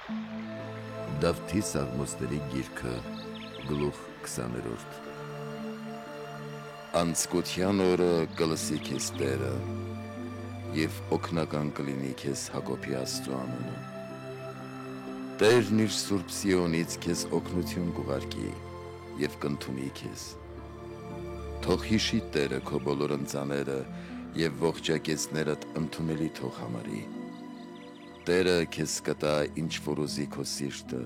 Դավթի Սաղմոսների գիրքը գլուխ 20-րդ Անցկության օրը կլսի քեզ Տերը և օգնական կլինի քեզ Հակոբի Աստծու անունը։ Տերն իր Սուրբ Սիոնից քեզ օգնություն կուղարկի և կընդունի քեզ։ Թող հիշի Տերը քո բոլոր ընծաները և ողջակեզներդ ընդունելի թող համարի։ Տերը քեզ կտա ինչ որ ուզի քո սիրտը,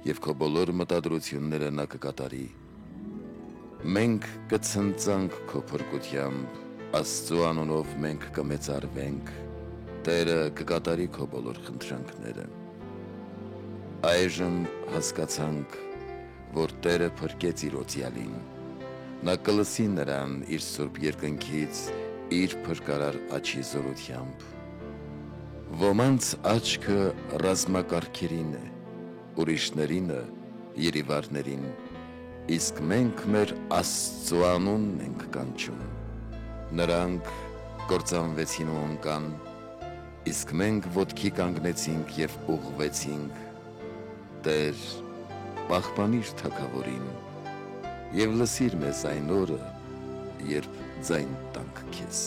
և քո բոլոր մտադրությունները նա կկատարի։ Մենք կցնծանք քո փրկությամբ, Աստծու անունով մենք կմեծարվենք, Տերը կկատարի քո բոլոր խնդրանքները։ Այժմ հասկացանք, որ Տերը փրկեց իր օծյալին, նա կլսի նրան իր սուրբ երկնքից իր փրկարար աջի զորությամբ։ Ոմանց աչքը ռազմակարգերին է, ուրիշներինը երիվարներին, իսկ մենք մեր Աստծու անունն ենք կանչում։ Նրանք կործանվեցին ու ընկան, իսկ մենք ոտքի կանգնեցինք և ուղղվեցինք։ Տեր, պահպանիր թագավորին և լսիր մեզ այն օրը, երբ ձայն տանք քեզ։